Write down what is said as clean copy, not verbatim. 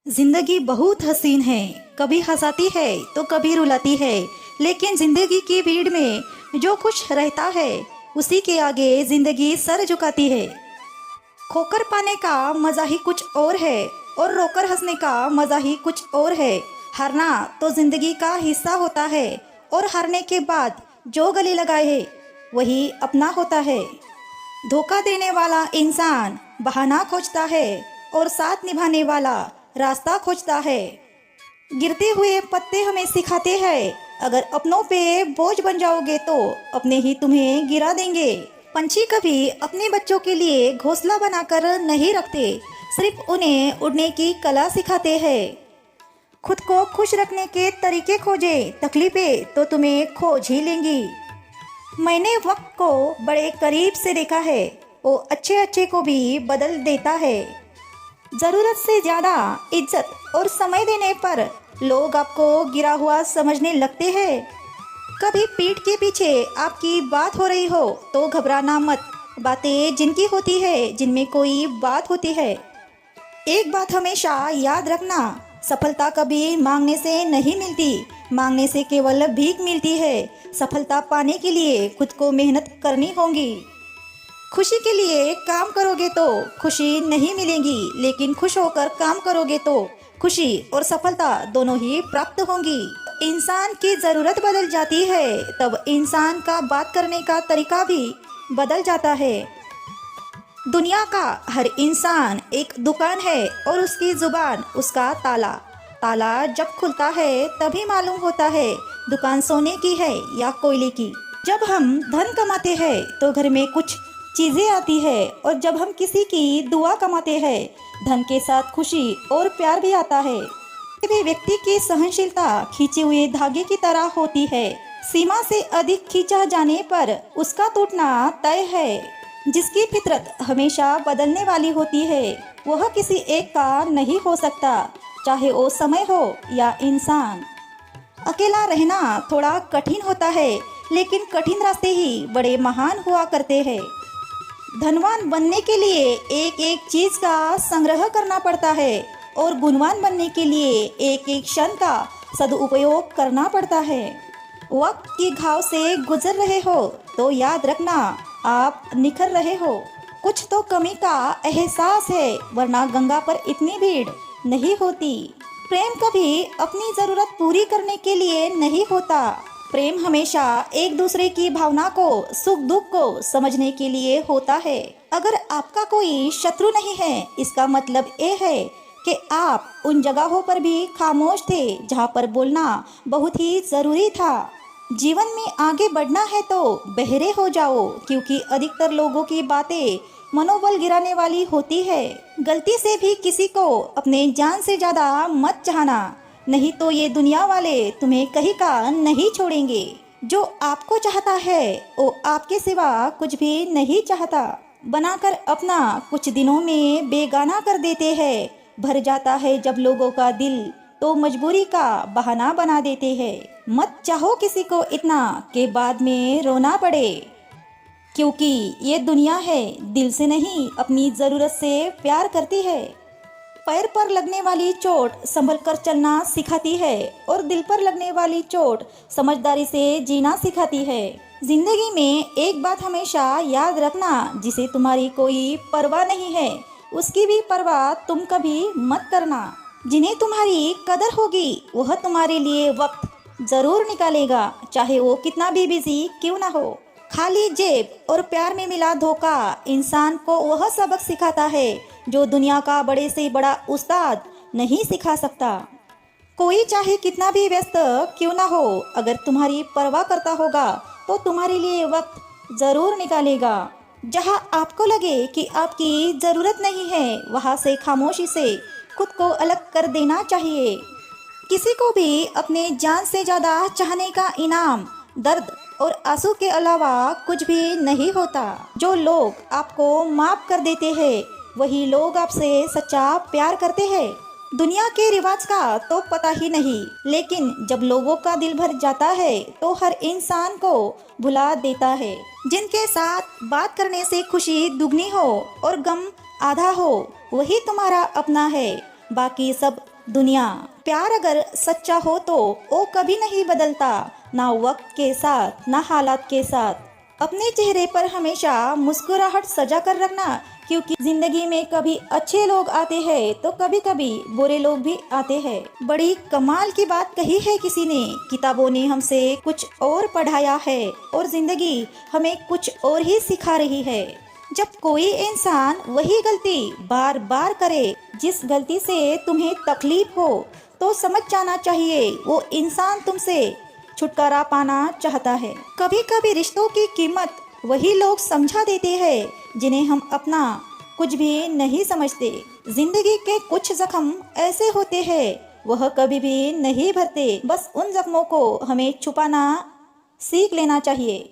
जिंदगी बहुत हसीन है, कभी हंसाती है तो कभी रुलाती है। लेकिन जिंदगी की भीड़ में जो खुश रहता है उसी के आगे जिंदगी सर झुकाती है। खोकर पाने का मजा ही कुछ और है और रोकर हंसने का मजा ही कुछ और है। हारना तो जिंदगी का हिस्सा होता है और हारने के बाद जो गले लगाए है वही अपना होता है। धोखा देने वाला इंसान बहाना खोजता है और साथ निभाने वाला रास्ता खोजता है। गिरते हुए पत्ते हमें सिखाते हैं, अगर अपनों पे बोझ बन जाओगे तो अपने ही तुम्हें गिरा देंगे। पंछी कभी अपने बच्चों के लिए घोंसला बनाकर नहीं रखते, सिर्फ उन्हें उड़ने की कला सिखाते हैं। खुद को खुश रखने के तरीके खोजे, तकलीफें तो तुम्हें खोज ही लेंगी। मैंने वक्त को बड़े करीब से देखा है, वो अच्छे अच्छे को भी बदल देता है। जरूरत से ज्यादा इज्जत और समय देने पर लोग आपको गिरा हुआ समझने लगते हैं। कभी पीठ के पीछे आपकी बात हो रही हो तो घबराना मत, बातें जिनकी होती है जिनमें कोई बात होती है। एक बात हमेशा याद रखना, सफलता कभी मांगने से नहीं मिलती, मांगने से केवल भीख मिलती है। सफलता पाने के लिए खुद को मेहनत करनी होगी। खुशी के लिए काम करोगे तो खुशी नहीं मिलेगी, लेकिन खुश होकर काम करोगे तो खुशी और सफलता दोनों ही प्राप्त होंगी। इंसान की जरूरत बदल जाती है तब इंसान का बात करने का तरीका भी बदल जाता है। दुनिया का हर इंसान एक दुकान है और उसकी जुबान उसका ताला। ताला जब खुलता है तभी मालूम होता है दुकान सोने की है या कोयले की। जब हम धन कमाते हैं तो घर में कुछ चीजें आती है और जब हम किसी की दुआ कमाते हैं धन के साथ खुशी और प्यार भी आता है। किसी व्यक्ति की सहनशीलता खींचे हुए धागे की तरह होती है, सीमा से अधिक खींचा जाने पर उसका टूटना तय है। जिसकी फितरत हमेशा बदलने वाली होती है वह किसी एक का नहीं हो सकता, चाहे वो समय हो या इंसान। अकेला रहना थोड़ा कठिन होता है, लेकिन कठिन रास्ते ही बड़े महान हुआ करते हैं। धनवान बनने के लिए एक एक चीज का संग्रह करना पड़ता है और गुणवान बनने के लिए एक एक क्षण का सदुपयोग करना पड़ता है। वक्त की घाव से गुजर रहे हो तो याद रखना आप निखर रहे हो। कुछ तो कमी का एहसास है, वरना गंगा पर इतनी भीड़ नहीं होती। प्रेम कभी अपनी जरूरत पूरी करने के लिए नहीं होता, प्रेम हमेशा एक दूसरे की भावना को, सुख दुख को समझने के लिए होता है। अगर आपका कोई शत्रु नहीं है इसका मतलब ये है कि आप उन जगहों पर भी खामोश थे जहाँ पर बोलना बहुत ही जरूरी था। जीवन में आगे बढ़ना है तो बहरे हो जाओ, क्योंकि अधिकतर लोगों की बातें मनोबल गिराने वाली होती है। गलती से भी किसी को अपने जान से ज्यादा मत चाहना, नहीं तो ये दुनिया वाले तुम्हें कहीं का नहीं छोड़ेंगे। जो आपको चाहता है वो आपके सिवा कुछ भी नहीं चाहता, बनाकर अपना कुछ दिनों में बेगाना कर देते हैं। भर जाता है जब लोगों का दिल तो मजबूरी का बहाना बना देते हैं। मत चाहो किसी को इतना कि बाद में रोना पड़े, क्योंकि ये दुनिया है दिल से नहीं अपनी जरूरत से प्यार करती है। पैर पर लगने वाली चोट संभल कर चलना सिखाती है और दिल पर लगने वाली चोट समझदारी से जीना सिखाती है। जिंदगी में एक बात हमेशा याद रखना, जिसे तुम्हारी कोई परवाह नहीं है उसकी भी परवाह तुम कभी मत करना। जिन्हें तुम्हारी कदर होगी वह तुम्हारे लिए वक्त जरूर निकालेगा, चाहे वो कितना भी बिजी क्यों ना हो। खाली जेब और प्यार में मिला धोखा इंसान को वह सबक सिखाता है जो दुनिया का बड़े से बड़ा उस्ताद नहीं सिखा सकता। कोई चाहे कितना भी व्यस्त क्यों ना हो, अगर तुम्हारी परवाह करता होगा तो तुम्हारे लिए वक्त जरूर निकालेगा। जहां आपको लगे कि आपकी जरूरत नहीं है वहां से खामोशी से खुद को अलग कर देना चाहिए। किसी को भी अपने जान से ज्यादा चाहने का इनाम दर्द और आंसू के अलावा कुछ भी नहीं होता। जो लोग आपको माफ कर देते हैं वही लोग आपसे सच्चा प्यार करते हैं। दुनिया के रिवाज का तो पता ही नहीं, लेकिन जब लोगों का दिल भर जाता है तो हर इंसान को भुला देता है। जिनके साथ बात करने से खुशी दुगनी हो और गम आधा हो वही तुम्हारा अपना है, बाकी सब दुनिया प्यार अगर सच्चा हो तो वो कभी नहीं बदलता, ना वक्त के साथ ना हालात के साथ। अपने चेहरे पर हमेशा मुस्कुराहट सजा कर रखना, क्योंकि जिंदगी में कभी अच्छे लोग आते हैं तो कभी कभी बुरे लोग भी आते हैं। बड़ी कमाल की बात कही है किसी ने, किताबों ने हमसे कुछ और पढ़ाया है और जिंदगी हमें कुछ और ही सिखा रही है। जब कोई इंसान वही गलती बार बार करे जिस गलती से तुम्हें तकलीफ हो, तो समझ जाना चाहिए वो इंसान तुमसे छुटकारा पाना चाहता है। कभी कभी रिश्तों की कीमत वही लोग समझा देते हैं जिन्हें हम अपना कुछ भी नहीं समझते। जिंदगी के कुछ जख्म ऐसे होते हैं वह कभी भी नहीं भरते, बस उन जख्मों को हमें छुपाना सीख लेना चाहिए।